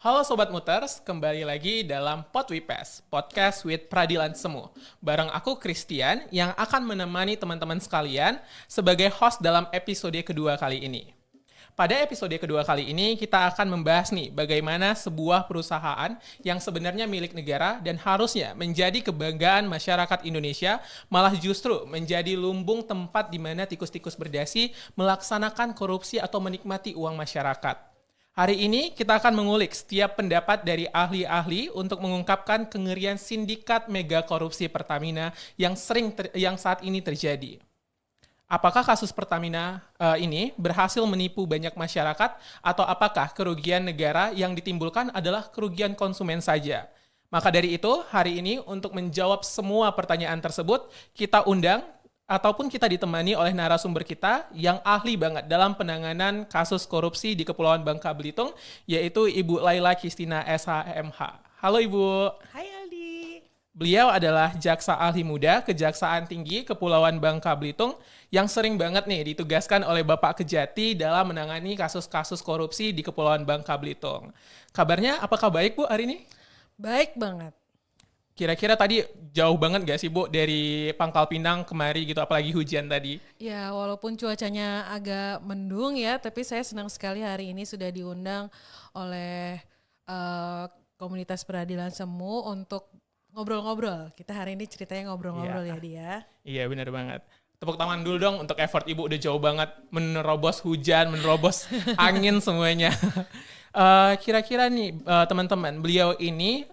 Halo Sobat Muters, kembali lagi dalam Podwipes, podcast with Peradilan Semu. Bareng aku Christian yang akan menemani teman-teman sekalian sebagai host dalam episode kedua kali ini. Pada episode kedua kali ini kita akan membahas nih bagaimana sebuah perusahaan yang sebenarnya milik negara dan harusnya menjadi kebanggaan masyarakat Indonesia malah justru menjadi lumbung tempat di mana tikus-tikus berdasi melaksanakan korupsi atau menikmati uang masyarakat. Hari ini kita akan mengulik setiap pendapat dari ahli-ahli untuk mengungkapkan kengerian sindikat mega korupsi Pertamina yang saat ini terjadi. Apakah kasus Pertamina ini berhasil menipu banyak masyarakat atau apakah kerugian negara yang ditimbulkan adalah kerugian konsumen saja? Maka dari itu, hari ini untuk menjawab semua pertanyaan tersebut, kita undang ataupun kita ditemani oleh narasumber kita yang ahli banget dalam penanganan kasus korupsi di Kepulauan Bangka Belitung, yaitu Ibu Laila Kistina SHMH. Halo Ibu. Hai Aldi. Beliau adalah jaksa ahli muda Kejaksaan Tinggi Kepulauan Bangka Belitung yang sering banget nih ditugaskan oleh Bapak Kejati dalam menangani kasus-kasus korupsi di Kepulauan Bangka Belitung. Kabarnya apakah baik Bu hari ini? Baik banget. Kira-kira tadi jauh banget gak sih Bu dari Pangkal Pinang kemari gitu, apalagi hujan tadi? Ya walaupun cuacanya agak mendung ya, tapi saya senang sekali hari ini sudah diundang oleh komunitas peradilan semu untuk ngobrol-ngobrol. Kita hari ini ceritanya ngobrol-ngobrol ya dia. Iya benar banget. Tepuk tangan dulu dong untuk effort Ibu udah jauh banget menerobos hujan, menerobos angin semuanya. Kira-kira nih teman-teman, beliau ini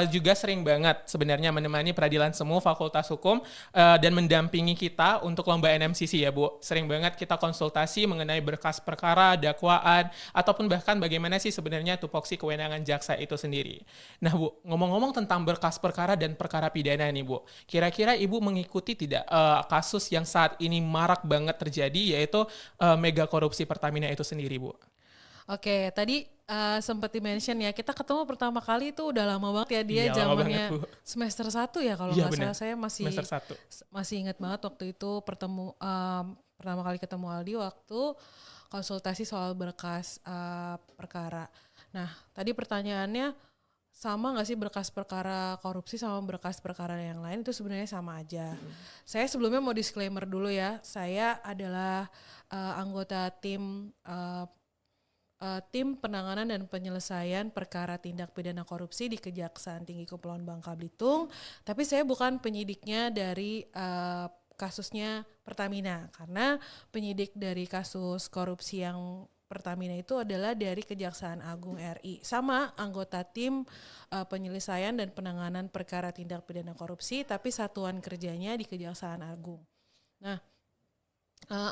juga sering banget sebenarnya menemani Peradilan Semu Fakultas Hukum dan mendampingi kita untuk lomba NMCC ya Bu. Sering banget kita konsultasi mengenai berkas perkara, dakwaan, ataupun bahkan bagaimana sih sebenarnya tupoksi kewenangan jaksa itu sendiri. Nah Bu, ngomong-ngomong tentang berkas perkara dan perkara pidana nih Bu, kira-kira Ibu mengikuti tidak kasus yang saat ini marak banget terjadi, yaitu mega korupsi Pertamina itu sendiri Bu? Oke, tadi sempat di-mention ya, kita ketemu pertama kali itu udah lama banget ya dia Iya, lama banget, zamannya Bu. semester 1 ya kalau Iya, nggak benar. salah. Saya Semester 1. masih ingat banget waktu itu pertama kali ketemu Aldi waktu konsultasi soal berkas perkara. Nah, tadi pertanyaannya sama nggak sih berkas perkara korupsi sama berkas perkara yang lain? Itu sebenarnya sama aja. Saya sebelumnya mau disclaimer dulu ya, saya adalah anggota tim penanganan dan penyelesaian perkara tindak pidana korupsi di Kejaksaan Tinggi Kepulauan Bangka Belitung, tapi saya bukan penyidiknya dari kasusnya Pertamina, karena penyidik dari kasus korupsi yang Pertamina itu adalah dari Kejaksaan Agung RI, sama anggota tim penyelesaian dan penanganan perkara tindak pidana korupsi, tapi satuan kerjanya di Kejaksaan Agung. Nah,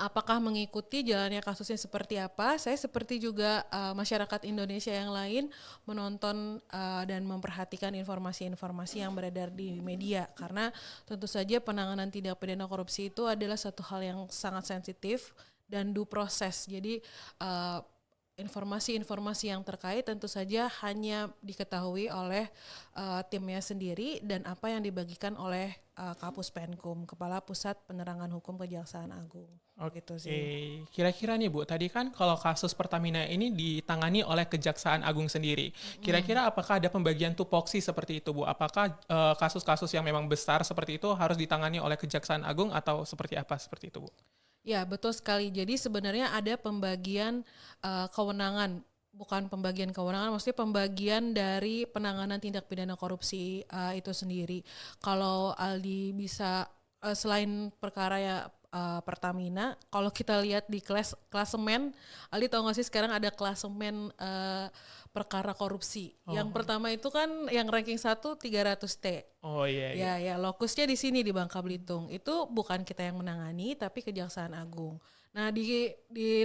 apakah mengikuti jalannya kasusnya seperti apa? Saya seperti juga masyarakat Indonesia yang lain menonton dan memperhatikan informasi-informasi yang beredar di media, karena tentu saja penanganan tindak pidana korupsi itu adalah satu hal yang sangat sensitif dan due process. Jadi informasi-informasi yang terkait tentu saja hanya diketahui oleh timnya sendiri dan apa yang dibagikan oleh Kapus Penkum, Kepala Pusat Penerangan Hukum Kejaksaan Agung. Oke, Gitu sih. kira-kira nih Bu, tadi kan kalau kasus Pertamina ini ditangani oleh Kejaksaan Agung sendiri. Kira-kira apakah ada pembagian tupoksi seperti itu Bu? Apakah kasus-kasus yang memang besar seperti itu harus ditangani oleh Kejaksaan Agung atau seperti apa seperti itu Bu? Ya, betul sekali. Jadi sebenarnya ada pembagian kewenangan, bukan pembagian kewenangan, maksudnya pembagian dari penanganan tindak pidana korupsi itu sendiri. Kalau Aldi bisa selain perkara ya Pertamina, kalau kita lihat di klasemen, Aldi tahu nggak sih sekarang ada klasemen perkara korupsi. Yang pertama itu kan yang ranking 1 300T. Oh iya. Ya, lokusnya di sini di Bangka Belitung. Itu bukan kita yang menangani, tapi Kejaksaan Agung. Nah, di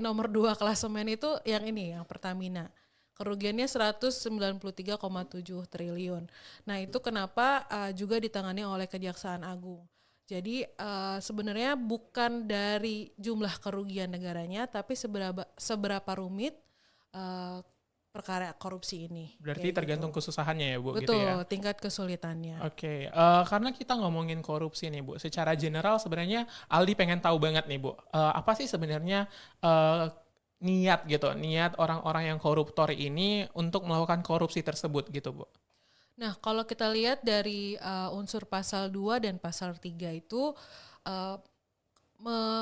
nomor 2 klasemen itu yang ini, yang Pertamina. Kerugiannya 193,7 triliun. Nah, itu kenapa juga ditangani oleh Kejaksaan Agung. Jadi sebenarnya bukan dari jumlah kerugian negaranya, tapi seberapa rumit perkara korupsi ini. Berarti tergantung kesusahannya ya Bu? Betul, gitu ya? tingkat kesulitannya. Oke, karena kita ngomongin korupsi nih Bu, secara general sebenarnya Aldi pengen tahu banget nih Bu, apa sih sebenarnya niat gitu, niat orang-orang yang koruptor ini untuk melakukan korupsi tersebut gitu, Bu. Nah, kalau kita lihat dari unsur pasal 2 dan pasal 3 itu uh,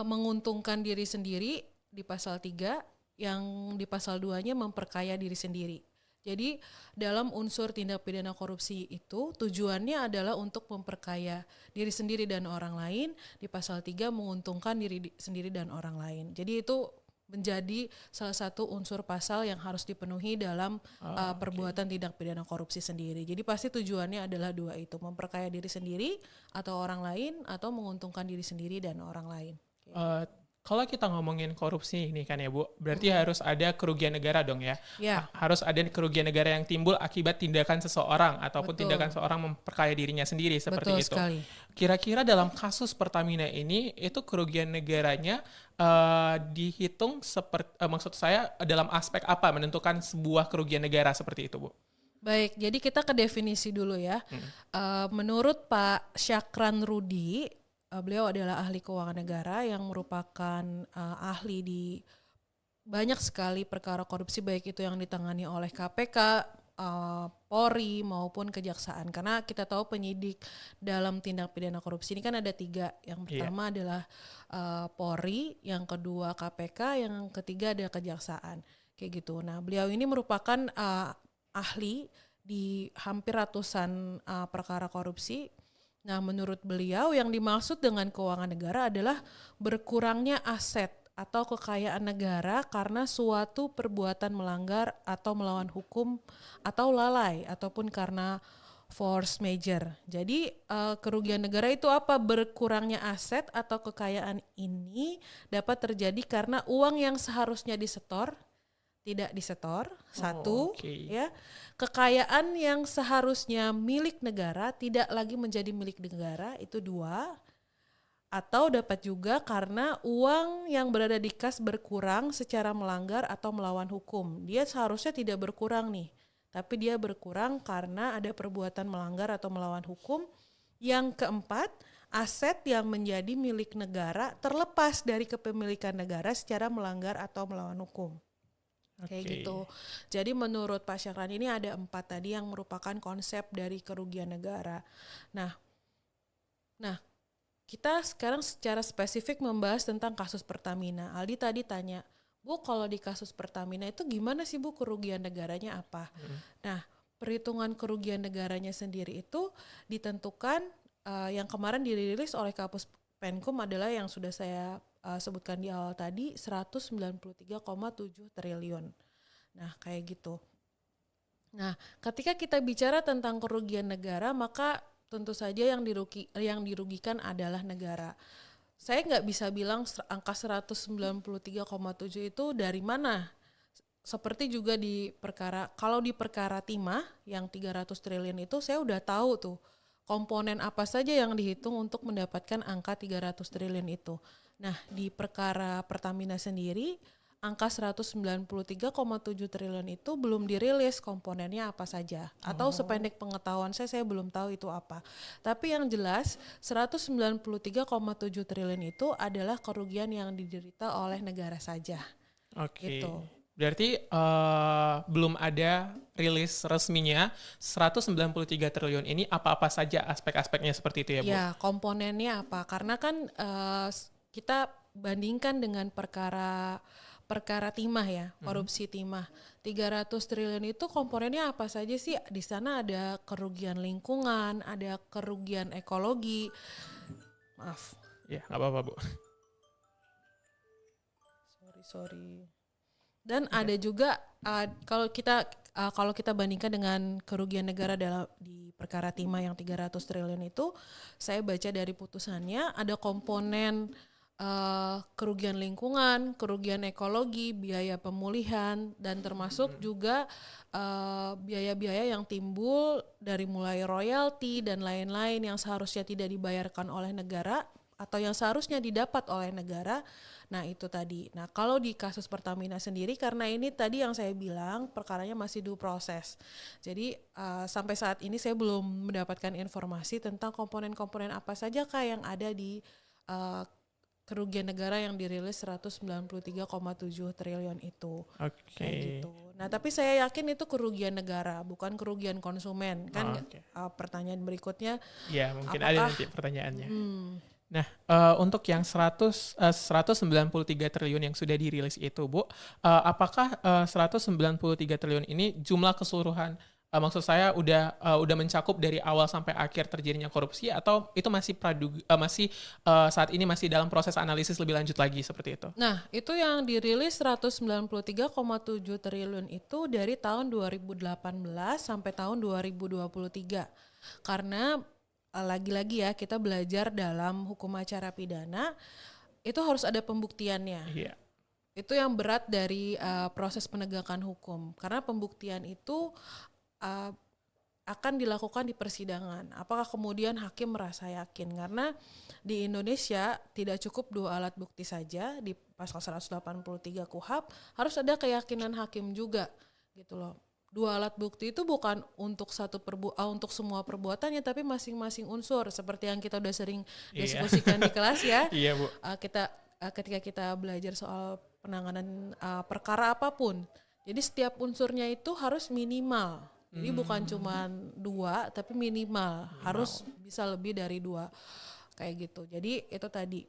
menguntungkan diri sendiri di pasal 3, yang di pasal 2-nya memperkaya diri sendiri. Jadi dalam unsur tindak pidana korupsi itu tujuannya adalah untuk memperkaya diri sendiri dan orang lain, di pasal 3 menguntungkan diri sendiri dan orang lain. Jadi itu menjadi salah satu unsur pasal yang harus dipenuhi dalam perbuatan tindak pidana korupsi sendiri. Jadi pasti tujuannya adalah dua itu, memperkaya diri sendiri atau orang lain, atau menguntungkan diri sendiri dan orang lain. Kalau kita ngomongin korupsi ini kan ya Bu, berarti harus ada kerugian negara dong ya. Ya. Harus ada kerugian negara yang timbul akibat tindakan seseorang ataupun Betul. tindakan seseorang memperkaya dirinya sendiri seperti Betul itu. sekali. Kira-kira dalam kasus Pertamina ini itu kerugian negaranya dihitung seperti maksud saya dalam aspek apa menentukan sebuah kerugian negara seperti itu Bu? Baik, jadi kita ke definisi dulu ya. Menurut Pak Syakran Rudi, beliau adalah ahli keuangan negara yang merupakan ahli di banyak sekali perkara korupsi, baik itu yang ditangani oleh KPK, Polri maupun Kejaksaan. Karena kita tahu penyidik dalam tindak pidana korupsi ini kan ada 3. Yang pertama adalah Polri, yang kedua KPK, yang ketiga ada Kejaksaan. Kayak gitu. Nah, beliau ini merupakan ahli di hampir ratusan perkara korupsi. Nah, menurut beliau yang dimaksud dengan keuangan negara adalah berkurangnya aset atau kekayaan negara karena suatu perbuatan melanggar atau melawan hukum atau lalai ataupun karena force major. Jadi kerugian negara itu apa? Berkurangnya aset atau kekayaan ini dapat terjadi karena uang yang seharusnya disetor tidak disetor, satu, ya. Kekayaan yang seharusnya milik negara tidak lagi menjadi milik negara, itu 2. Atau dapat juga karena uang yang berada di kas berkurang secara melanggar atau melawan hukum. Dia seharusnya tidak berkurang nih, tapi dia berkurang karena ada perbuatan melanggar atau melawan hukum. Yang keempat, aset yang menjadi milik negara terlepas dari kepemilikan negara secara melanggar atau melawan hukum. Kayak gitu. Jadi menurut Pak Syakran ini ada 4 tadi yang merupakan konsep dari kerugian negara. Nah, kita sekarang secara spesifik membahas tentang kasus Pertamina. Aldi tadi tanya, Bu, kalau di kasus Pertamina itu gimana sih Bu kerugian negaranya apa? Nah, perhitungan kerugian negaranya sendiri itu ditentukan yang kemarin dirilis oleh Kapus Penkum adalah yang sudah saya sebutkan di awal tadi, 193,7 triliun. Nah, kayak gitu. Nah, ketika kita bicara tentang kerugian negara, maka tentu saja yang dirugikan adalah negara. Saya nggak bisa bilang angka 193,7 itu dari mana. Seperti juga di perkara, kalau di perkara timah yang 300 triliun itu saya udah tahu tuh komponen apa saja yang dihitung untuk mendapatkan angka 300 triliun itu. Nah, di perkara Pertamina sendiri, angka 193,7 triliun itu belum dirilis komponennya apa saja. Atau sependek pengetahuan saya belum tahu itu apa. Tapi yang jelas, 193,7 triliun itu adalah kerugian yang diderita oleh negara saja. Oke. Gitu. Berarti belum ada rilis resminya 193 triliun ini apa-apa saja aspek-aspeknya seperti itu ya Bu? Ya, komponennya apa? Karena kan kita bandingkan dengan perkara timah ya, korupsi timah. 300 triliun itu komponennya apa saja sih? Di sana ada kerugian lingkungan, ada kerugian ekologi. Maaf. Ya, nggak apa-apa Bu. Sorry. Dan ada juga kalau kita bandingkan dengan kerugian negara di perkara timah yang 300 triliun itu, saya baca dari putusannya ada komponen kerugian lingkungan, kerugian ekologi, biaya pemulihan, dan termasuk juga biaya-biaya yang timbul dari mulai royalti dan lain-lain yang seharusnya tidak dibayarkan oleh negara atau yang seharusnya didapat oleh negara. Nah itu tadi. Nah kalau di kasus Pertamina sendiri, karena ini tadi yang saya bilang perkaranya masih due process. Jadi sampai saat ini saya belum mendapatkan informasi tentang komponen-komponen apa saja kah yang ada di kerugian negara yang dirilis 193,7 triliun itu. Oke. Kayak gitu. Nah, tapi saya yakin itu kerugian negara, bukan kerugian konsumen. Kan Oke. pertanyaan berikutnya, Ya, mungkin ada apakah nanti pertanyaannya. hmm, Nah, untuk yang 193 triliun yang sudah dirilis itu, Bu, apakah 193 triliun ini jumlah keseluruhan, maksud saya udah mencakup dari awal sampai akhir terjadinya korupsi, atau itu masih saat ini masih dalam proses analisis lebih lanjut lagi seperti itu? Nah, itu yang dirilis 193,7 triliun itu dari tahun 2018 sampai tahun 2023. Karena lagi-lagi ya, kita belajar dalam hukum acara pidana itu harus ada pembuktiannya. Iya. Itu yang berat dari proses penegakan hukum. Karena pembuktian itu uh, akan dilakukan di persidangan. Apakah kemudian hakim merasa yakin? Karena di Indonesia tidak cukup 2 alat bukti saja, di pasal 183 KUHP harus ada keyakinan hakim juga, gitu loh. 2 alat bukti itu bukan untuk untuk semua perbuatannya, tapi masing-masing unsur, seperti yang kita udah sering diskusikan di kelas ya. Iya, Bu. Ketika kita belajar soal penanganan perkara apapun, jadi setiap unsurnya itu harus minimal. Jadi bukan cuma 2, tapi minimal harus bisa lebih dari 2, kayak gitu. Jadi itu tadi.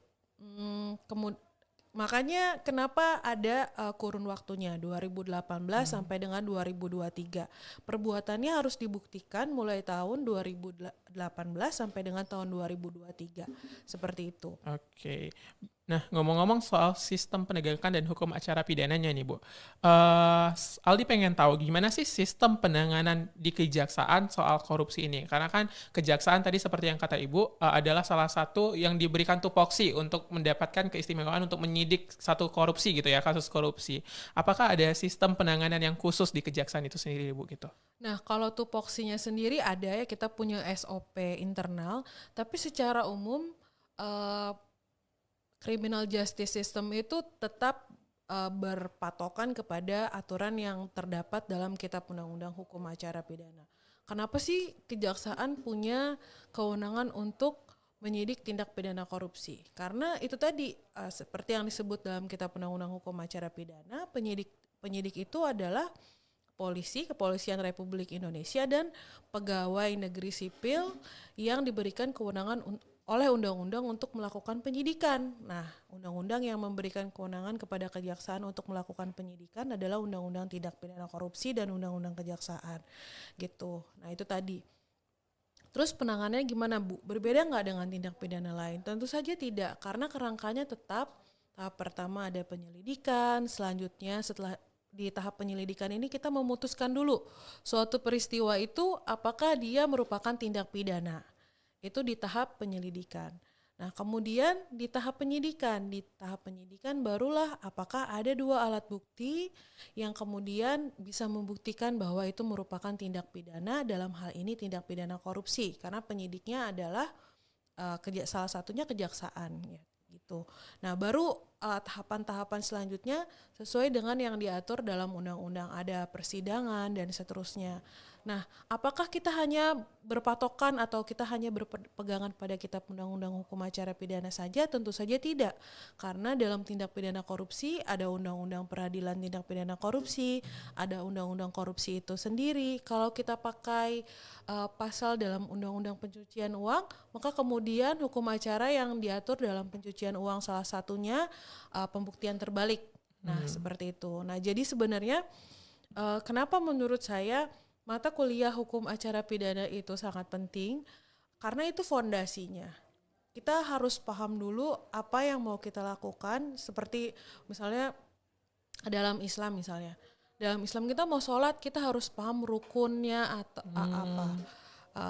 Makanya kenapa ada kurun waktunya 2018 sampai dengan 2023. Perbuatannya harus dibuktikan mulai tahun 2018 sampai dengan tahun 2023. Seperti itu. Oke. Nah, ngomong-ngomong soal sistem penegakan dan hukum acara pidananya nih, Bu. Aldi pengen tahu gimana sih sistem penanganan di kejaksaan soal korupsi ini. Karena kan kejaksaan tadi seperti yang kata Ibu, adalah salah satu yang diberikan tupoksi untuk mendapatkan keistimewaan untuk menyidik satu korupsi gitu ya, kasus korupsi. Apakah ada sistem penanganan yang khusus di kejaksaan itu sendiri, Bu, gitu? Nah, kalau tupoksinya sendiri ada ya, kita punya SOP internal, tapi secara umum criminal justice system itu tetap berpatokan kepada aturan yang terdapat dalam Kitab Undang-Undang Hukum Acara Pidana. Kenapa sih kejaksaan punya kewenangan untuk menyidik tindak pidana korupsi? Karena itu tadi seperti yang disebut dalam Kitab Undang-Undang Hukum Acara Pidana, penyidik itu adalah Kepolisian Republik Indonesia dan pegawai negeri sipil yang diberikan kewenangan oleh undang-undang untuk melakukan penyidikan. Nah, undang-undang yang memberikan kewenangan kepada kejaksaan untuk melakukan penyidikan adalah Undang-Undang Tindak Pidana Korupsi dan Undang-Undang Kejaksaan. Gitu. Nah, itu tadi. Terus penanganannya gimana, Bu? Berbeda nggak dengan tindak pidana lain? Tentu saja tidak, karena kerangkanya tetap tahap pertama ada penyelidikan, selanjutnya setelah di tahap penyelidikan ini kita memutuskan dulu suatu peristiwa itu apakah dia merupakan tindak pidana. Itu di tahap penyelidikan. Nah, kemudian di tahap penyidikan barulah apakah ada 2 alat bukti yang kemudian bisa membuktikan bahwa itu merupakan tindak pidana, dalam hal ini tindak pidana korupsi, karena penyidiknya adalah salah satunya kejaksaan ya, gitu. Nah, baru tahapan-tahapan selanjutnya sesuai dengan yang diatur dalam undang-undang, ada persidangan dan seterusnya. Nah, apakah kita hanya berpatokan atau kita hanya berpegangan pada Kitab Undang-Undang Hukum Acara Pidana saja? Tentu saja tidak. Karena dalam tindak pidana korupsi ada Undang-Undang Peradilan Tindak Pidana Korupsi, ada Undang-Undang Korupsi itu sendiri. Kalau kita pakai pasal dalam Undang-Undang Pencucian Uang, maka kemudian hukum acara yang diatur dalam pencucian uang salah satunya pembuktian terbalik. Nah, seperti itu. Nah, jadi sebenarnya kenapa menurut saya mata kuliah hukum acara pidana itu sangat penting, karena itu fondasinya. Kita harus paham dulu apa yang mau kita lakukan, seperti misalnya dalam Islam misalnya. Dalam Islam kita mau sholat, kita harus paham rukunnya atau apa.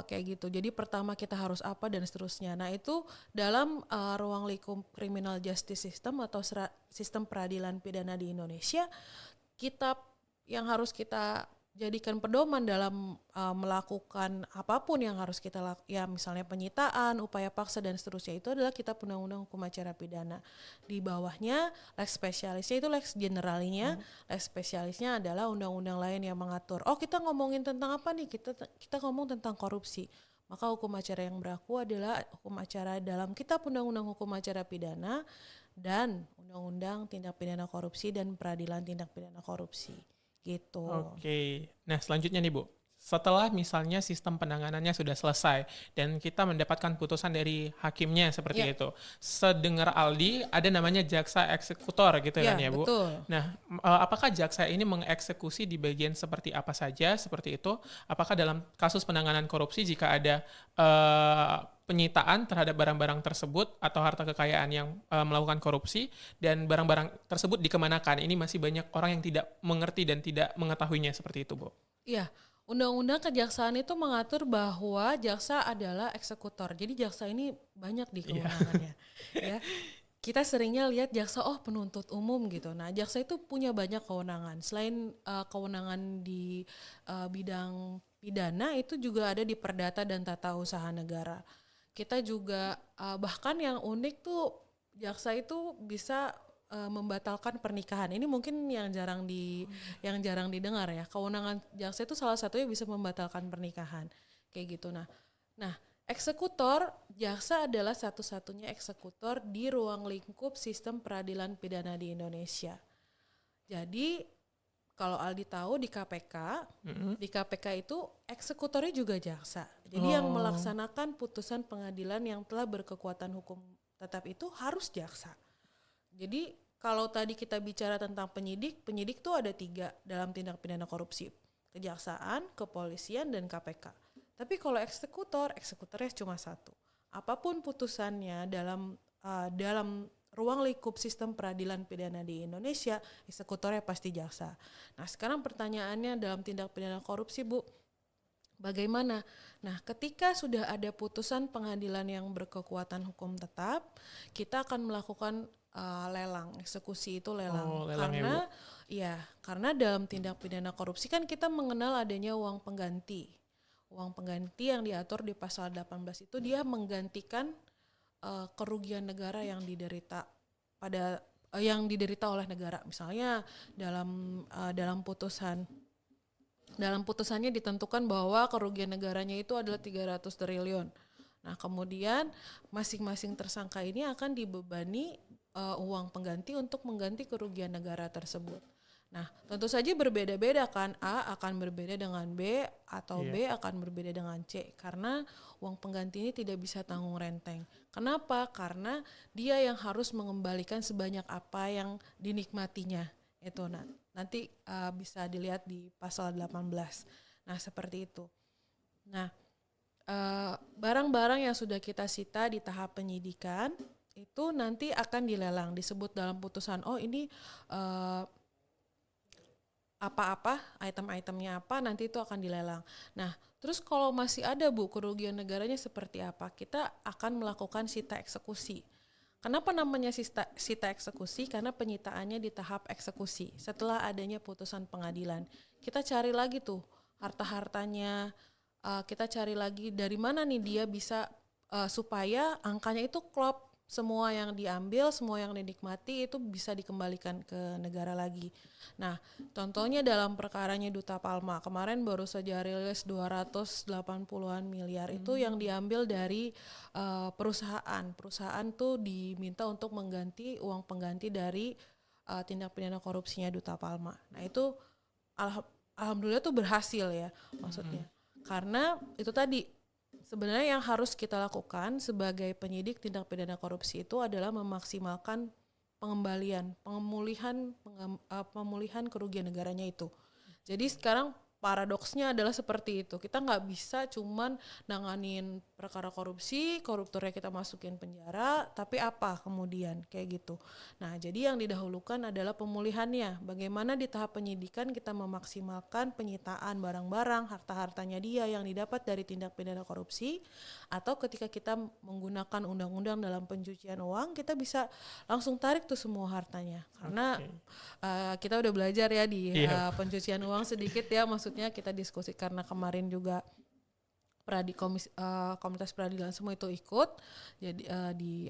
Kayak gitu. Jadi pertama kita harus apa dan seterusnya. Nah, itu dalam ruang lingkup criminal justice system atau sistem peradilan pidana di Indonesia, kitab yang harus kita jadikan pedoman dalam melakukan apapun yang harus kita lakukan, ya misalnya penyitaan, upaya paksa dan seterusnya, itu adalah Kitab Undang-Undang Hukum Acara Pidana. Di bawahnya lex spesialisnya itu lex generalinya, lex spesialisnya adalah undang-undang lain yang mengatur. Oh, kita ngomongin tentang apa nih? Kita ngomong tentang korupsi. maka hukum acara yang berlaku adalah hukum acara dalam Kitab Undang-Undang Hukum Acara Pidana dan Undang-Undang Tindak Pidana Korupsi dan Peradilan Tindak Pidana Korupsi. Gitu. Oke. Nah, selanjutnya nih, Bu. Setelah misalnya sistem penanganannya sudah selesai dan kita mendapatkan putusan dari hakimnya seperti Ya. itu. Sedengar Aldi ada namanya jaksa eksekutor gitu Ya, kan ya, Bu. betul. Nah, apakah jaksa ini mengeksekusi di bagian seperti apa saja seperti itu? Apakah dalam kasus penanganan korupsi jika ada penyitaan terhadap barang-barang tersebut atau harta kekayaan yang melakukan korupsi dan barang-barang tersebut dikemanakan? Ini masih banyak orang yang tidak mengerti dan tidak mengetahuinya seperti itu, Bu. Iya, Undang-Undang Kejaksaan itu mengatur bahwa jaksa adalah eksekutor. Jadi jaksa ini banyak di kewenangannya. Ya, kita seringnya lihat jaksa penuntut umum gitu. Nah, jaksa itu punya banyak kewenangan. Selain kewenangan di bidang pidana, itu juga ada di perdata dan tata usaha negara. Kita juga bahkan yang unik tuh jaksa itu bisa membatalkan pernikahan. Ini mungkin yang jarang didengar ya. Kewenangan jaksa itu salah satunya bisa membatalkan pernikahan. Kayak gitu. Nah, eksekutor, jaksa adalah satu-satunya eksekutor di ruang lingkup sistem peradilan pidana di Indonesia. Jadi kalau Aldi tahu di KPK, di KPK itu eksekutornya juga jaksa. Jadi yang melaksanakan putusan pengadilan yang telah berkekuatan hukum tetap itu harus jaksa. Jadi kalau tadi kita bicara tentang penyidik tuh ada 3 dalam tindak pidana korupsi. Kejaksaan, kepolisian, dan KPK. Tapi kalau eksekutornya cuma 1. Apapun putusannya dalam ruang lingkup sistem peradilan pidana di Indonesia, eksekutornya pasti jaksa. Nah, sekarang pertanyaannya dalam tindak pidana korupsi, Bu, bagaimana? Nah, ketika sudah ada putusan pengadilan yang berkekuatan hukum tetap, kita akan melakukan lelang, eksekusi itu lelang. Lelang Karena dalam tindak pidana korupsi kan kita mengenal adanya uang pengganti. Uang pengganti yang diatur di pasal 18 itu dia menggantikan kerugian negara yang diderita oleh negara. Misalnya dalam putusannya ditentukan bahwa kerugian negaranya itu adalah 300 triliun. Nah, kemudian masing-masing tersangka ini akan dibebani uang pengganti untuk mengganti kerugian negara tersebut. Nah, tentu saja berbeda-beda kan. A akan berbeda dengan B atau B akan berbeda dengan C. Karena uang pengganti ini tidak bisa tanggung renteng. Kenapa? Karena dia yang harus mengembalikan sebanyak apa yang dinikmatinya. Itu nanti bisa dilihat di pasal 18. Nah, seperti itu. Nah, barang-barang yang sudah kita sita di tahap penyidikan itu nanti akan dilelang, disebut dalam putusan ini apa-apa, item-itemnya apa, nanti itu akan dilelang. Nah, terus kalau masih ada, Bu, kerugian negaranya seperti apa? Kita akan melakukan sita eksekusi. Kenapa namanya sita eksekusi? Karena penyitaannya di tahap eksekusi. Setelah adanya putusan pengadilan, kita cari lagi tuh harta-hartanya, kita cari lagi dari mana nih dia bisa supaya angkanya itu klop. Semua yang diambil, semua yang dinikmati itu bisa dikembalikan ke negara lagi. Nah, contohnya dalam perkaranya Duta Palma, kemarin baru saja rilis 280-an miliar itu yang diambil dari perusahaan. Perusahaan tuh diminta untuk mengganti uang pengganti dari tindak pidana korupsinya Duta Palma. Nah, itu alhamdulillah tuh berhasil ya maksudnya. Karena itu tadi sebenarnya yang harus kita lakukan sebagai penyidik tindak pidana korupsi itu adalah memaksimalkan pemulihan kerugian negaranya itu. Jadi sekarang paradoksnya adalah seperti itu. Kita nggak bisa cuman nanganin perkara korupsi, koruptornya kita masukin penjara, tapi apa kemudian kayak gitu. Nah, jadi yang didahulukan adalah pemulihannya. Bagaimana di tahap penyidikan kita memaksimalkan penyitaan barang-barang, harta-hartanya dia yang didapat dari tindak pidana korupsi, atau ketika kita menggunakan undang-undang dalam pencucian uang, kita bisa langsung tarik tuh semua hartanya. Karena kita udah belajar ya di pencucian uang sedikit ya, maksudnya kita diskusi karena kemarin juga komunitas peradilan semua itu ikut, jadi di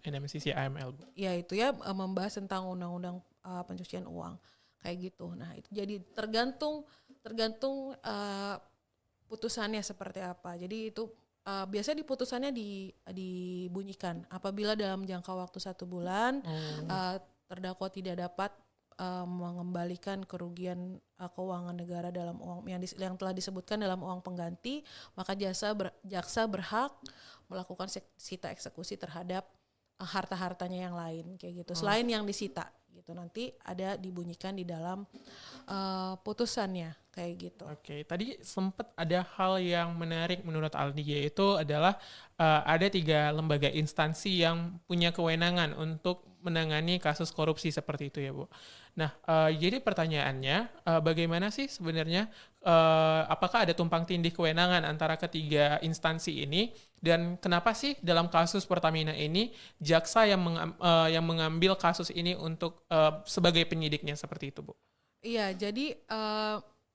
NMCC AML, Bu. Ya itu ya, membahas tentang undang-undang pencucian uang kayak gitu. Nah, itu jadi tergantung putusannya seperti apa. Jadi itu biasanya di putusannya dibunyikan apabila dalam jangka waktu 1 bulan terdakwa tidak dapat mengembalikan kerugian keuangan negara dalam uang yang telah disebutkan dalam uang pengganti, maka jaksa berhak melakukan sita eksekusi terhadap harta-hartanya yang lain kayak gitu. Selain yang disita gitu, nanti ada dibunyikan di dalam putusannya kayak gitu. Oke, tadi sempat ada hal yang menarik menurut Aldi, yaitu adalah ada 3 lembaga instansi yang punya kewenangan untuk menangani kasus korupsi seperti itu ya Bu. Nah, jadi pertanyaannya, bagaimana sih sebenarnya, apakah ada tumpang tindih kewenangan antara ketiga instansi ini, dan kenapa sih dalam kasus Pertamina ini jaksa yang mengambil kasus ini untuk sebagai penyidiknya seperti itu Bu? Iya, jadi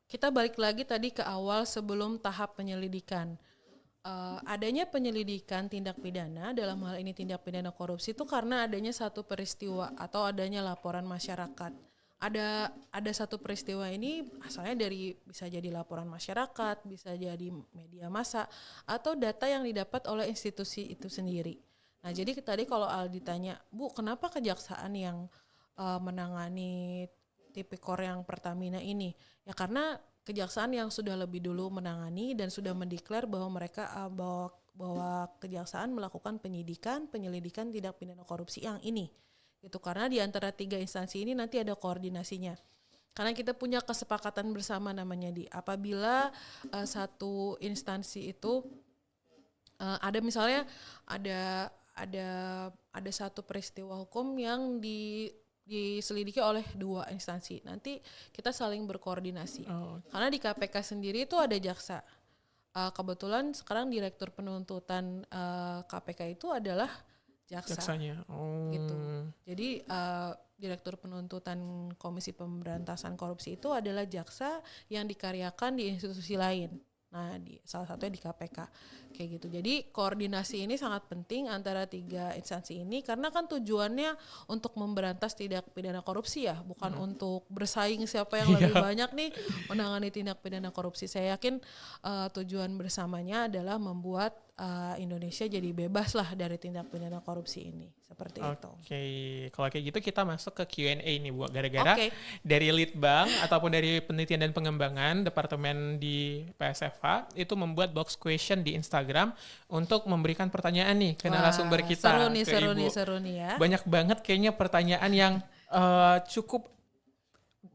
kita balik lagi tadi ke awal sebelum tahap penyelidikan. Adanya penyelidikan tindak pidana, dalam hal ini tindak pidana korupsi itu karena adanya satu peristiwa atau adanya laporan masyarakat. Ada satu peristiwa ini asalnya dari bisa jadi laporan masyarakat, bisa jadi media massa atau data yang didapat oleh institusi itu sendiri. Nah, jadi tadi kalau Aldi tanya, Bu, kenapa kejaksaan yang menangani tipikor yang Pertamina ini? Ya karena kejaksaan yang sudah lebih dulu menangani dan sudah mendeklar bahwa mereka bahwa kejaksaan melakukan penyelidikan tindak pidana korupsi yang ini. Itu karena di antara 3 instansi ini nanti ada koordinasinya. Karena kita punya kesepakatan bersama namanya apabila satu instansi itu ada misalnya ada satu peristiwa hukum yang diselidiki oleh 2 instansi. Nanti kita saling berkoordinasi. Karena di KPK sendiri itu ada jaksa. Kebetulan sekarang direktur penuntutan KPK itu adalah jaksanya. Gitu. Jadi direktur penuntutan Komisi Pemberantasan Korupsi itu adalah jaksa yang dikaryakan di institusi lain. Nah, salah satunya di KPK kayak gitu. Jadi koordinasi ini sangat penting antara 3 instansi ini karena kan tujuannya untuk memberantas tindak pidana korupsi ya, bukan untuk bersaing siapa yang lebih banyak nih menangani tindak pidana korupsi. Saya yakin tujuan bersamanya adalah membuat Indonesia jadi bebas lah dari tindak pidana korupsi ini. Seperti itu. Oke, kalau kayak gitu kita masuk ke Q&A nih Bu. Gara-gara dari Litbang ataupun dari Penelitian dan Pengembangan Departemen di PSFH itu membuat box question di Instagram untuk memberikan pertanyaan nih ke narasumber kita. Seru nih ya. Banyak banget kayaknya pertanyaan yang cukup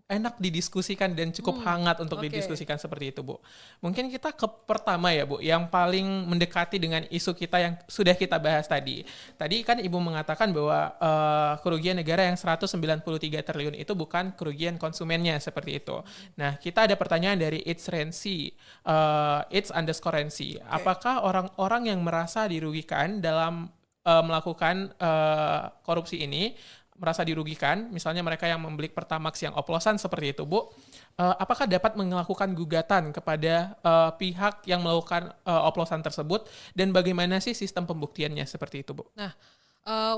enak didiskusikan dan cukup hangat untuk didiskusikan seperti itu Bu. Mungkin kita ke pertama ya Bu, yang paling mendekati dengan isu kita yang sudah kita bahas tadi. Tadi kan Ibu mengatakan bahwa kerugian negara yang 193 triliun itu bukan kerugian konsumennya seperti itu. Nah, kita ada pertanyaan dari its_rensi, its_rensi. Apakah orang-orang yang merasa dirugikan dalam melakukan korupsi ini merasa dirugikan, misalnya mereka yang membeli Pertamax yang oplosan seperti itu, Bu, apakah dapat melakukan gugatan kepada pihak yang melakukan oplosan tersebut, dan bagaimana sih sistem pembuktiannya seperti itu, Bu? Nah,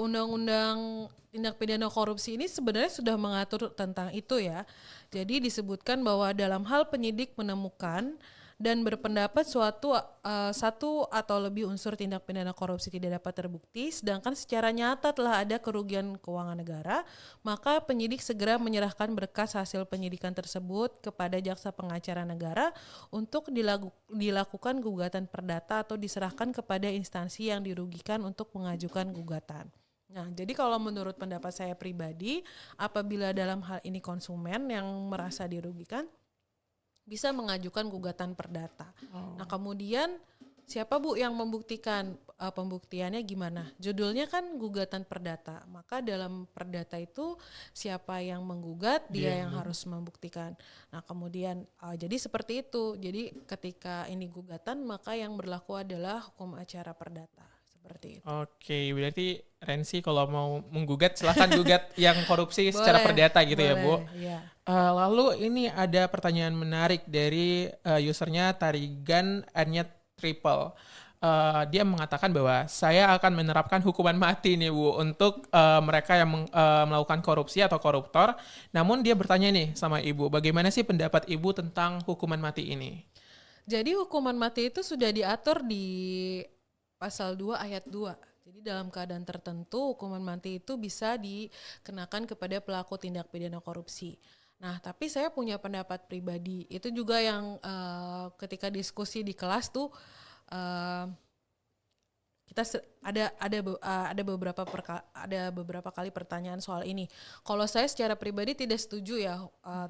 Undang-Undang Tindak Pidana Korupsi ini sebenarnya sudah mengatur tentang itu ya. Jadi disebutkan bahwa dalam hal penyidik menemukan dan berpendapat satu atau lebih unsur tindak pidana korupsi tidak dapat terbukti, sedangkan secara nyata telah ada kerugian keuangan negara, maka penyidik segera menyerahkan berkas hasil penyidikan tersebut kepada jaksa pengacara negara untuk dilakukan gugatan perdata atau diserahkan kepada instansi yang dirugikan untuk mengajukan gugatan. Nah, jadi kalau menurut pendapat saya pribadi, apabila dalam hal ini konsumen yang merasa dirugikan, bisa mengajukan gugatan perdata. Nah, kemudian siapa Bu yang membuktikan? Pembuktiannya gimana? Judulnya kan gugatan perdata. Maka dalam perdata itu siapa yang menggugat, dia yang harus membuktikan. Nah, kemudian jadi seperti itu. Jadi ketika ini gugatan, maka yang berlaku adalah hukum acara perdata. Seperti itu. Oke, berarti Rensi kalau mau menggugat silahkan gugat yang korupsi secara perdata gitu ya Bu. Ya. Lalu ini ada pertanyaan menarik dari usernya Tarigan Anyet Triple. Dia mengatakan bahwa saya akan menerapkan hukuman mati nih Bu untuk mereka yang melakukan korupsi atau koruptor. Namun dia bertanya nih sama Ibu, bagaimana sih pendapat Ibu tentang hukuman mati ini? Jadi hukuman mati itu sudah diatur di pasal 2 ayat 2. Jadi dalam keadaan tertentu hukuman mati itu bisa dikenakan kepada pelaku tindak pidana korupsi. Nah, tapi saya punya pendapat pribadi. Itu juga yang ketika diskusi di kelas tuh eh, kita ada beberapa kali pertanyaan soal ini. Kalau saya secara pribadi tidak setuju ya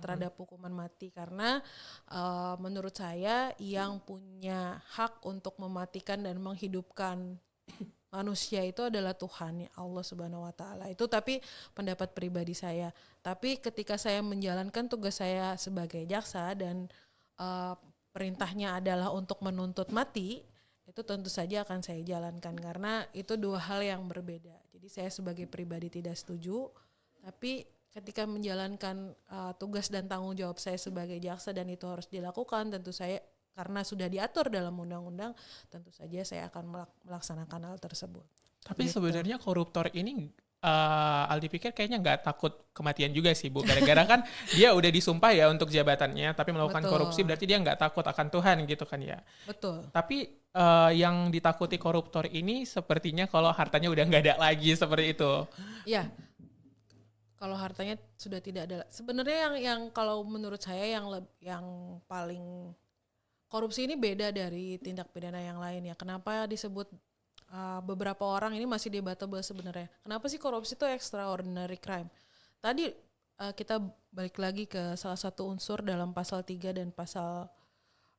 terhadap hukuman mati karena menurut saya yang punya hak untuk mematikan dan menghidupkan manusia itu adalah Tuhan, ya Allah Subhanahu wa taala. Itu tapi pendapat pribadi saya. Tapi ketika saya menjalankan tugas saya sebagai jaksa dan perintahnya adalah untuk menuntut mati, itu tentu saja akan saya jalankan karena itu dua hal yang berbeda. Jadi saya sebagai pribadi tidak setuju, tapi ketika menjalankan tugas dan tanggung jawab saya sebagai jaksa dan itu harus dilakukan, tentu saya karena sudah diatur dalam undang-undang, tentu saja saya akan melaksanakan hal tersebut. Tapi Gitu. sebenarnya koruptor ini Aldi pikir kayaknya nggak takut kematian juga sih Bu. Gara-gara kan dia udah disumpah ya untuk jabatannya, tapi melakukan Betul. korupsi berarti dia nggak takut akan Tuhan gitu kan ya. Betul. Tapi yang ditakuti koruptor ini sepertinya kalau hartanya udah nggak ada lagi seperti itu. Ya, kalau hartanya sudah tidak ada. Sebenarnya yang kalau menurut saya yang paling korupsi ini beda dari tindak pidana yang lain ya. Kenapa disebut beberapa orang ini masih debatable sebenarnya. Kenapa sih korupsi itu extraordinary crime? Tadi kita balik lagi ke salah satu unsur dalam pasal 3 dan pasal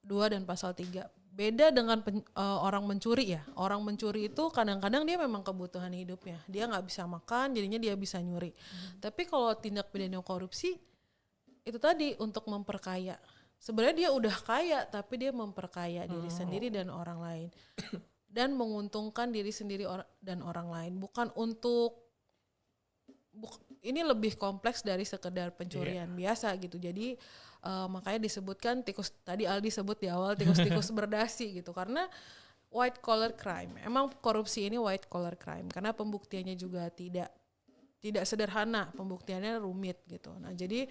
2 dan pasal 3. Beda dengan orang mencuri ya. Orang mencuri itu kadang-kadang dia memang kebutuhan hidupnya. Dia nggak bisa makan, jadinya dia bisa nyuri. Tapi kalau tindak pidana korupsi, itu tadi untuk memperkaya. Sebenarnya dia udah kaya, tapi dia memperkaya diri sendiri dan orang lain. Dan menguntungkan diri sendiri dan orang lain. Bukan untuk, ini lebih kompleks dari sekedar pencurian biasa gitu. Jadi makanya disebutkan tikus, tadi Aldi sebut di awal tikus-tikus berdasi gitu. Karena white collar crime. Emang korupsi ini white collar crime. Karena pembuktiannya juga tidak sederhana, pembuktiannya rumit gitu. Nah jadi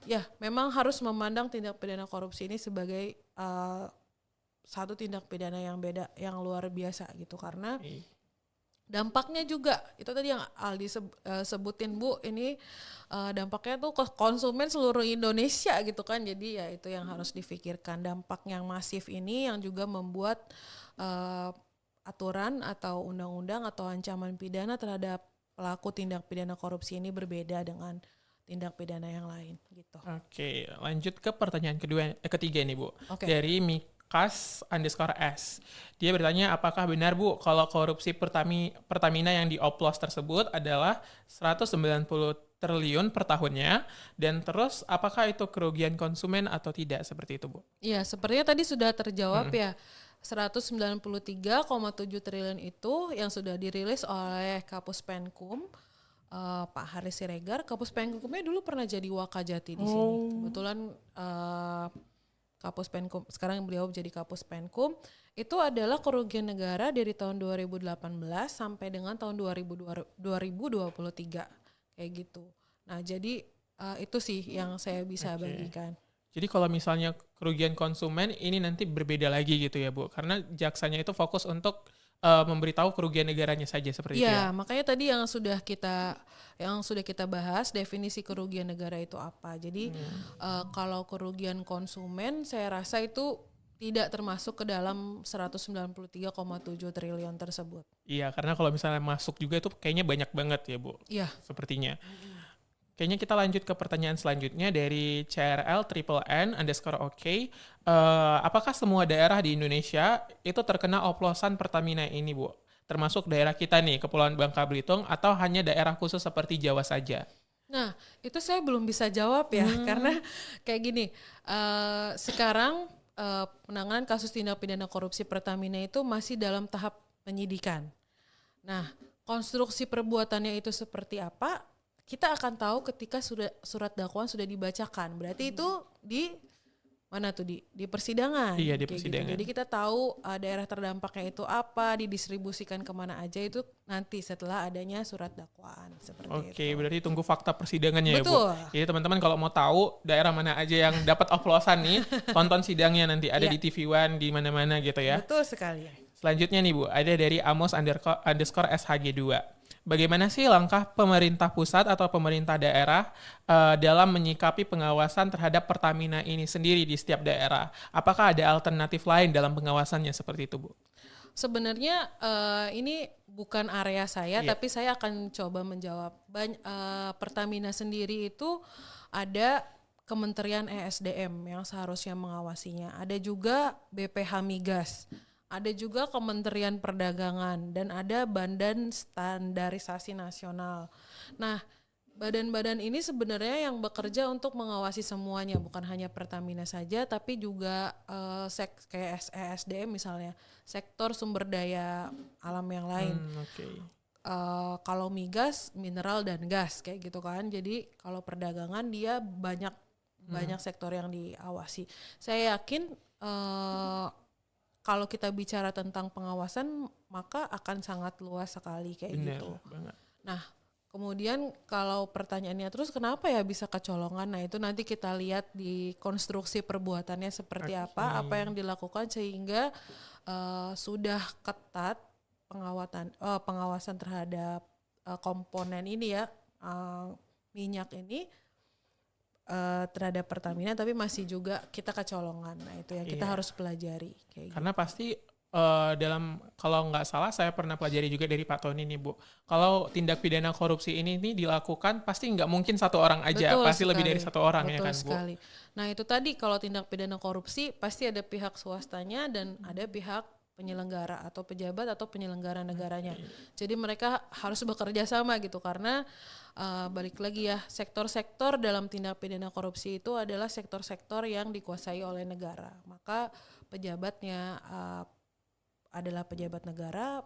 ya memang harus memandang tindak pidana korupsi ini sebagai satu tindak pidana yang beda, yang luar biasa gitu. Karena dampaknya juga, itu tadi yang Aldi sebutin Bu, ini dampaknya tuh ke konsumen seluruh Indonesia gitu kan. Jadi ya itu yang harus difikirkan. Dampak yang masif ini yang juga membuat aturan atau undang-undang atau ancaman pidana terhadap pelaku tindak pidana korupsi ini berbeda dengan tindak pidana yang lain gitu. Oke, lanjut ke pertanyaan ketiga nih Bu. Oke. Dari Mikas_S. Dia bertanya, apakah benar Bu kalau korupsi Pertamina yang dioplos tersebut adalah 190 triliun per tahunnya, dan terus apakah itu kerugian konsumen atau tidak, seperti itu Bu? Iya, sepertinya tadi sudah terjawab ya. 193,7 triliun itu yang sudah dirilis oleh Kapus Penkum, Pak Haris Siregar. Kapus Penkumnya dulu pernah jadi Wakajati di sini. Kebetulan Kapus Penkum, sekarang beliau jadi Kapus Penkum. Itu adalah kerugian negara dari tahun 2018 sampai dengan tahun 2023 kayak gitu. Nah jadi itu sih yang saya bisa bagikan. Jadi kalau misalnya kerugian konsumen ini nanti berbeda lagi gitu ya Bu, karena jaksanya itu fokus untuk memberitahu kerugian negaranya saja seperti itu ya. Iya, makanya tadi yang sudah kita bahas definisi kerugian negara itu apa. Jadi kalau kerugian konsumen saya rasa itu tidak termasuk ke dalam 193,7 triliun tersebut. Iya, karena kalau misalnya masuk juga itu kayaknya banyak banget ya Bu. Iya. Sepertinya. Kayaknya kita lanjut ke pertanyaan selanjutnya dari CRL_N_OK. Apakah semua daerah di Indonesia itu terkena oplosan Pertamina ini, Bu? Termasuk daerah kita nih, Kepulauan Bangka Belitung, atau hanya daerah khusus seperti Jawa saja? Nah, itu saya belum bisa jawab ya, karena kayak gini, sekarang penanganan kasus tindak pidana korupsi Pertamina itu masih dalam tahap penyidikan. Nah, konstruksi perbuatannya itu seperti apa? Kita akan tahu ketika surat dakwaan sudah dibacakan. Berarti itu di mana tuh di persidangan. Iya, di kayak persidangan. Gitu. Jadi kita tahu daerah terdampaknya itu apa, didistribusikan kemana aja itu nanti setelah adanya surat dakwaan seperti Oke, itu. berarti tunggu fakta persidangannya ya, Bu. Betul. Jadi teman-teman kalau mau tahu daerah mana aja yang dapat oplosan nih, tonton sidangnya nanti ada Iya. di TV One di mana-mana gitu ya. Betul sekali. Selanjutnya nih Bu, ada dari Amos_SHG2. Bagaimana sih langkah pemerintah pusat atau pemerintah daerah dalam menyikapi pengawasan terhadap Pertamina ini sendiri di setiap daerah? Apakah ada alternatif lain dalam pengawasannya seperti itu, Bu? Sebenarnya ini bukan area saya, Iya. tapi saya akan coba menjawab. Pertamina sendiri itu ada Kementerian ESDM yang seharusnya mengawasinya. Ada juga BPH Migas, ada juga Kementerian Perdagangan, dan ada Badan Standarisasi Nasional. Nah, badan-badan ini sebenarnya yang bekerja untuk mengawasi semuanya, bukan hanya Pertamina saja, tapi juga kayak ESDM misalnya, sektor sumber daya alam yang lain. Oke. Kalau migas, mineral dan gas kayak gitu kan. Jadi kalau perdagangan dia banyak sektor yang diawasi. Saya yakin kalau kita bicara tentang pengawasan maka akan sangat luas sekali kayak Benar gitu. banget. Nah, kemudian kalau pertanyaannya terus kenapa ya bisa kecolongan? Nah, itu nanti kita lihat di konstruksi perbuatannya seperti apa yang dilakukan sehingga sudah ketat pengawasan terhadap komponen ini ya, minyak ini terhadap Pertamina, tapi masih juga kita kecolongan. Nah, itu yang kita harus pelajari kayak Karena pasti dalam, kalau nggak salah saya pernah pelajari juga dari Pak Tony nih Bu, kalau tindak pidana korupsi ini dilakukan pasti nggak mungkin satu orang aja, Betul pasti sekali. lebih dari satu orang. Betul ya kan sekali. Bu? Nah, itu tadi kalau tindak pidana korupsi pasti ada pihak swastanya dan ada pihak penyelenggara atau pejabat atau penyelenggara negaranya. Jadi mereka harus bekerja sama gitu, karena balik lagi ya, sektor-sektor dalam tindak pidana korupsi itu adalah sektor-sektor yang dikuasai oleh negara. Maka pejabatnya adalah pejabat negara,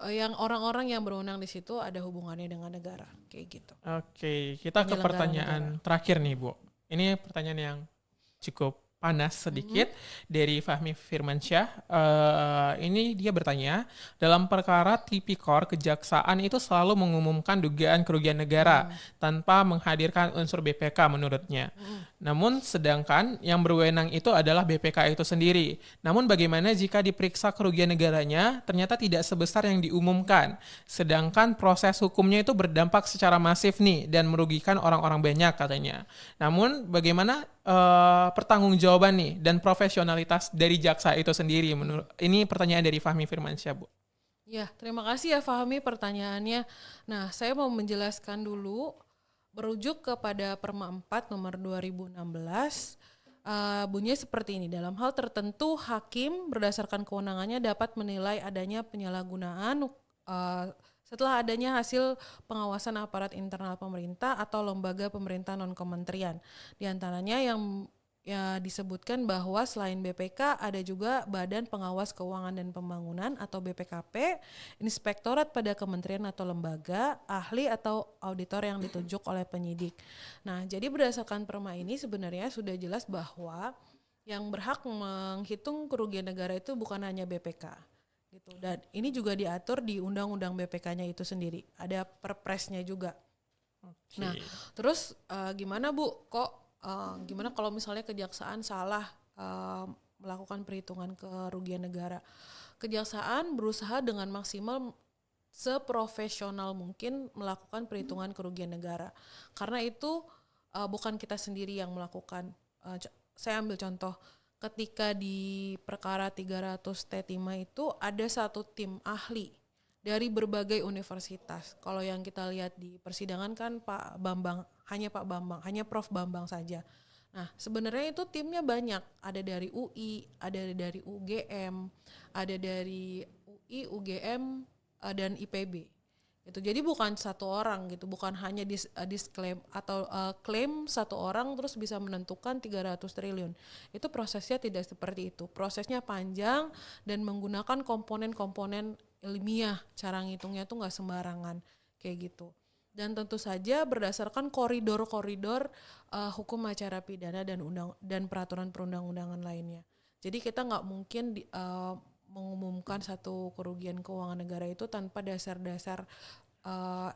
yang orang-orang yang berwenang di situ ada hubungannya dengan negara kayak gitu. Oke, kita ke pertanyaan terakhir nih Bu. Ini pertanyaan yang cukup panas sedikit dari Fahmi Firmansyah. Ini dia bertanya, dalam perkara tipikor kejaksaan itu selalu mengumumkan dugaan kerugian negara tanpa menghadirkan unsur BPK menurutnya. Namun sedangkan yang berwenang itu adalah BPK itu sendiri. Namun bagaimana jika diperiksa kerugian negaranya ternyata tidak sebesar yang diumumkan, sedangkan proses hukumnya itu berdampak secara masif nih dan merugikan orang-orang banyak katanya. Namun bagaimana pertanggungjawaban nih dan profesionalitas dari jaksa itu sendiri? Ini pertanyaan dari Fahmi Firmansyah, Bu. Ya, terima kasih ya Fahmi pertanyaannya. Nah, saya mau menjelaskan dulu, merujuk kepada Perma 4 nomor 2016, bunyinya seperti ini. Dalam hal tertentu, hakim berdasarkan kewenangannya dapat menilai adanya penyalahgunaan setelah adanya hasil pengawasan aparat internal pemerintah atau lembaga pemerintah non-kementerian. Di antaranya yang disebutkan bahwa selain BPK ada juga Badan Pengawas Keuangan dan Pembangunan atau BPKP, inspektorat pada kementerian atau lembaga, ahli atau auditor yang ditunjuk oleh penyidik. Nah, jadi berdasarkan perma ini sebenarnya sudah jelas bahwa yang berhak menghitung kerugian negara itu bukan hanya BPK. Gitu. Dan ini juga diatur di undang-undang BPK-nya itu sendiri. Ada perpresnya juga. Okay. Nah, terus gimana Bu? Gimana kalau misalnya kejaksaan salah melakukan perhitungan kerugian negara? Kejaksaan berusaha dengan maksimal seprofesional mungkin melakukan perhitungan kerugian negara. Karena itu bukan kita sendiri yang melakukan. Saya ambil contoh. Ketika di perkara 300 T5 itu ada satu tim ahli dari berbagai universitas. Kalau yang kita lihat di persidangan kan hanya Prof Bambang saja. Nah, sebenarnya itu timnya banyak. Ada dari UI, ada dari UGM, ada dari UI, UGM, dan IPB. Gitu. Jadi bukan satu orang gitu, bukan hanya disklaim atau klaim satu orang terus bisa menentukan 300 triliun. Itu prosesnya tidak seperti itu. Prosesnya panjang dan menggunakan komponen-komponen ilmiah. Cara ngitungnya tuh nggak sembarangan kayak gitu. Dan tentu saja berdasarkan koridor-koridor hukum acara pidana dan peraturan perundang-undangan lainnya. Jadi kita nggak mungkin mengumumkan satu kerugian keuangan negara itu tanpa dasar-dasar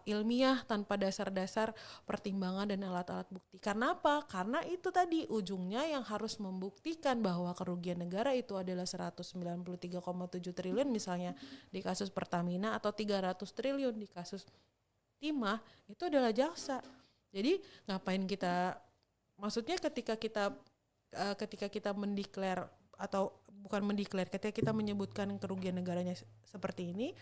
ilmiah, tanpa dasar-dasar pertimbangan dan alat-alat bukti. Karena apa? Karena itu tadi ujungnya yang harus membuktikan bahwa kerugian negara itu adalah 193,7 triliun misalnya di kasus Pertamina atau 300 triliun di kasus Timah, itu adalah jaksa. Jadi ngapain kita, maksudnya ketika kita mendeklar atau bukan mendeklar, ketika kita menyebutkan kerugian negaranya seperti ini,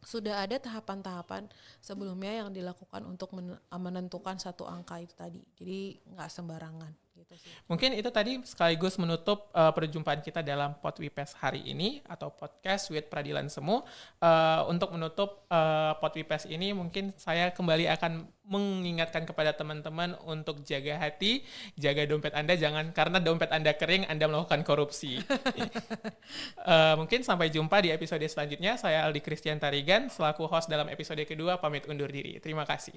sudah ada tahapan-tahapan sebelumnya yang dilakukan untuk menentukan satu angka itu tadi. Jadi nggak sembarangan gitu sih. Mungkin itu tadi sekaligus menutup perjumpaan kita dalam PodWipes hari ini atau podcast with Peradilan Semu. Untuk menutup PodWipes ini mungkin saya kembali akan mengingatkan kepada teman-teman untuk jaga hati, jaga dompet Anda, jangan karena dompet Anda kering Anda melakukan korupsi. Mungkin sampai jumpa di episode selanjutnya. Saya Aldi Christian Tarigan selaku host dalam episode kedua pamit undur diri. Terima kasih.